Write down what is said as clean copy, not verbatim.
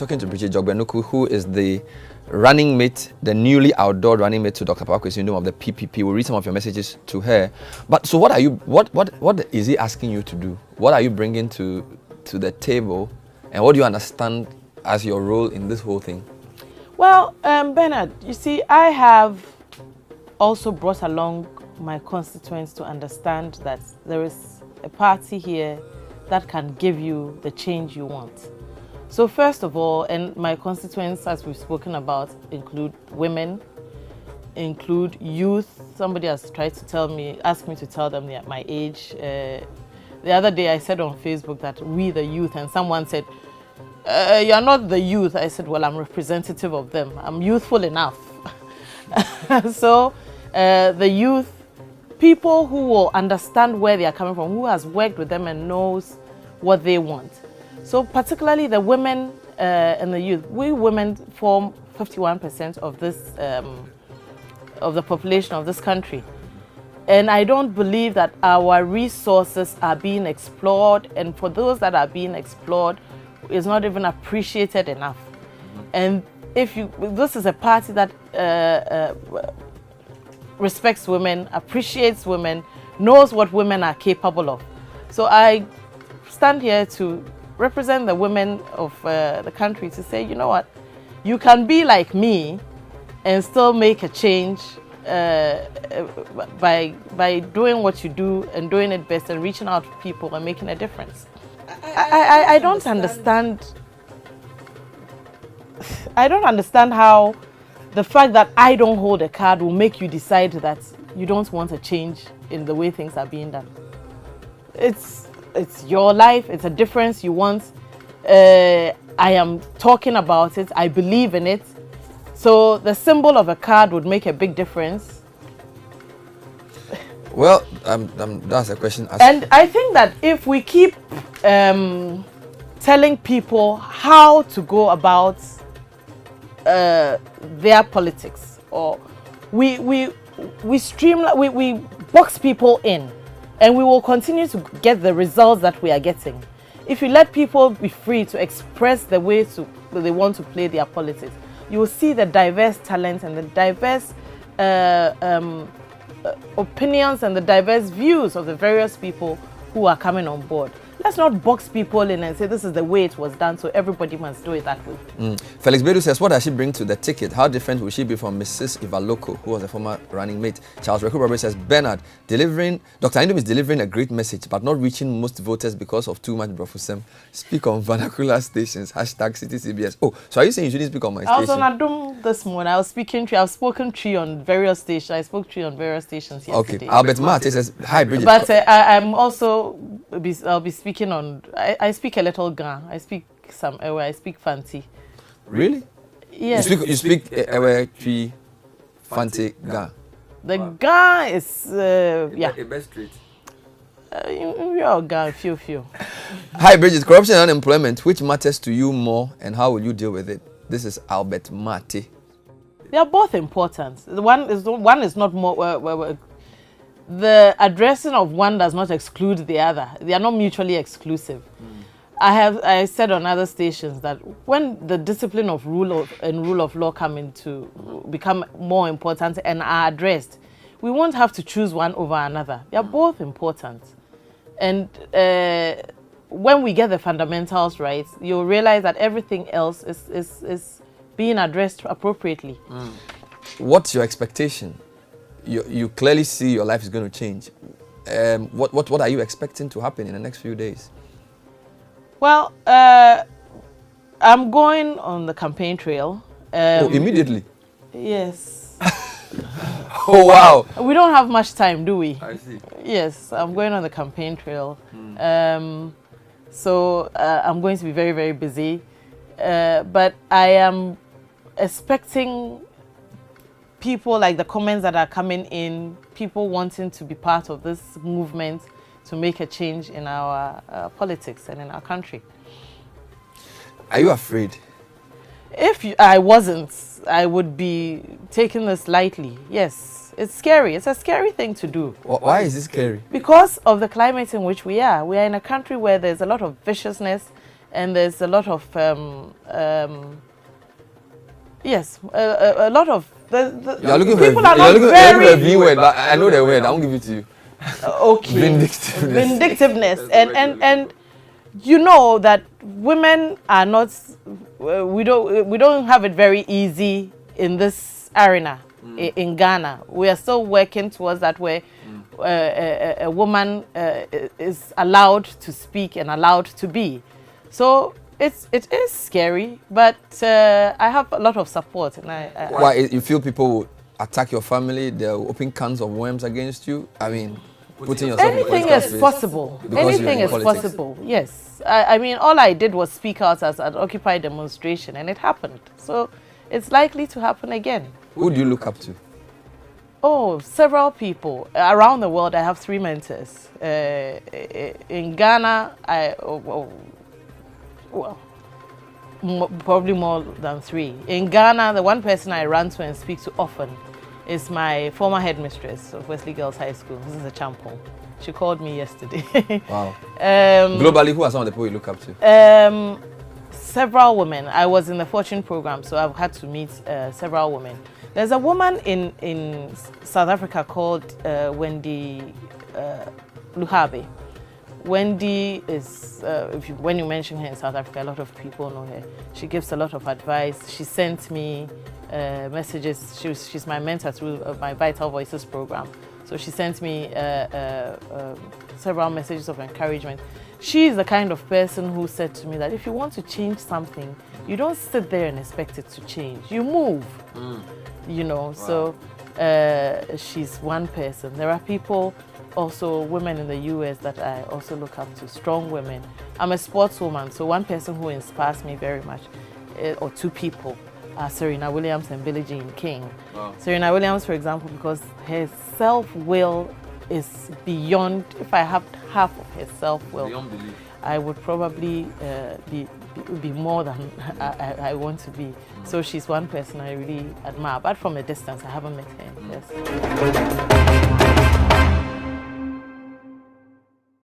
talking to Brigitte Dzogbenuku, who is the running mate, the newly outdoor running mate to Dr. Pakwesi of the PPP. We'll read some of your messages to her. But so what are you, what is he asking you to do? What are you bringing to the table? And what do you understand as your role in this whole thing? Well, Bernard, you see, I have also brought along my constituents to understand that there is a party here that can give you the change you want. So first of all, and my constituents, as we've spoken about, include women, include youth. Somebody has tried to ask me to tell them they're my age. The other day I said on Facebook that we the youth, and someone said, you're not the youth. I said, well, I'm representative of them. I'm youthful enough. So the youth, people who will understand where they are coming from, who has worked with them and knows what they want. So particularly the women and the youth. We women form 51% of this, of the population of this country. And I don't believe that our resources are being explored, and for those that are being explored, it's not even appreciated enough. And this is a party that respects women, appreciates women, knows what women are capable of. So I stand here to represent the women of the country to say, you know what, you can be like me and still make a change by doing what you do and doing it best and reaching out to people and making a difference. I don't understand. I don't understand how the fact that I don't hold a card will make you decide that you don't want a change in the way things are being done. It's your life. It's a difference you want. I am talking about it. I believe in it. So the symbol of a card would make a big difference. Well, that's a question. And I think that if we keep telling people how to go about their politics, or we streamline, we box people in, and we will continue to get the results that we are getting. If you let people be free to express the way they want to play their politics, you will see the diverse talents and the diverse opinions and the diverse views of the various people who are coming on board. Let's not box people in and say this is the way it was done, so everybody must do it that way. Felix Bedu says, what does she bring to the ticket? How different will she be from Mrs. Ivaloko, who was a former running mate? Charles Reku says, Bernard, Dr. Indom is delivering a great message, but not reaching most voters because of too much brofusem. Speak on vernacular stations, #Citi CBS. Oh, so are you saying you shouldn't speak on my station? I was on Adum this morning. I've spoken tree on various stations. I spoke tree on various stations yesterday. Okay, Albert Marte says, hi, Bridget. But I'm also, I'll be speaking on, I speak a little Ga. I speak some Ewe, I speak Fanti. Really? Yes. You speak Ewe, Tree, Fanti, Ga. The Ga is, yeah. A best street. You're Ga, few. Hi, Bridget. Corruption and unemployment, which matters to you more, and how will you deal with it? This is Albert Marte. They are both important. One is not more. The addressing of one does not exclude the other. They are not mutually exclusive. I said on other stations that when the discipline of rule of law become more important and are addressed, we won't have to choose one over another. They are both important. And when we get the fundamentals right, you'll realize that everything else is being addressed appropriately. What's your expectation? You clearly see your life is going to change. What are you expecting to happen in the next few days? Well, I'm going on the campaign trail. Immediately? Yes. Oh, wow. We don't have much time, do we? I see. Yes, I'm going on the campaign trail. So I'm going to be very, very busy. But I am expecting people, like the comments that are coming in, people wanting to be part of this movement to make a change in our politics and in our country. Are you afraid? If I wasn't, I would be taking this lightly. Yes, it's scary. It's a scary thing to do. Why is it scary? Because of the climate in which we are. We are in a country where there's a lot of viciousness and there's a lot of yes, a lot of You're looking people for are not very a V word, but I know the word. I won't give it to you. Okay. Vindictiveness. And you know that women are not, we don't have it very easy in this arena in Ghana. We are still working towards that, where a woman is allowed to speak and allowed to be. So it is scary, but I have a lot of support. And Why you feel people will attack your family? They'll open cans of worms against you? I mean, putting yourself anything is possible. Anything is possible. Yes. I mean, all I did was speak out as an Occupy demonstration, and it happened. So it's likely to happen again. Who do you look up to? Oh, several people around the world. I have 3 mentors. In Ghana, probably more than 3. In Ghana, the one person I run to and speak to often is my former headmistress of Wesley Girls High School. This is a champon. She called me yesterday. Wow. Globally, who are some of the people you look up to? Several women. I was in the Fortune program, so I've had to meet several women. There's a woman in South Africa called Wendy Luhabe. Wendy is, when you mention her in South Africa, a lot of people know her. She gives a lot of advice. She sent me messages. She's my mentor through my Vital Voices program. So she sent me several messages of encouragement. She is the kind of person who said to me that if you want to change something, you don't sit there and expect it to change. You move, you know. Wow. So she's one person. There are people, also women in the US, that I also look up to, strong women. I'm a sportswoman, so one person who inspires me very much, or 2 people, are Serena Williams and Billie Jean King. Wow. Serena Williams, for example, because her self-will is beyond, if I have half of her self-will, I would probably be more than I want to be. So she's one person I really admire, but from a distance, I haven't met her. Yes.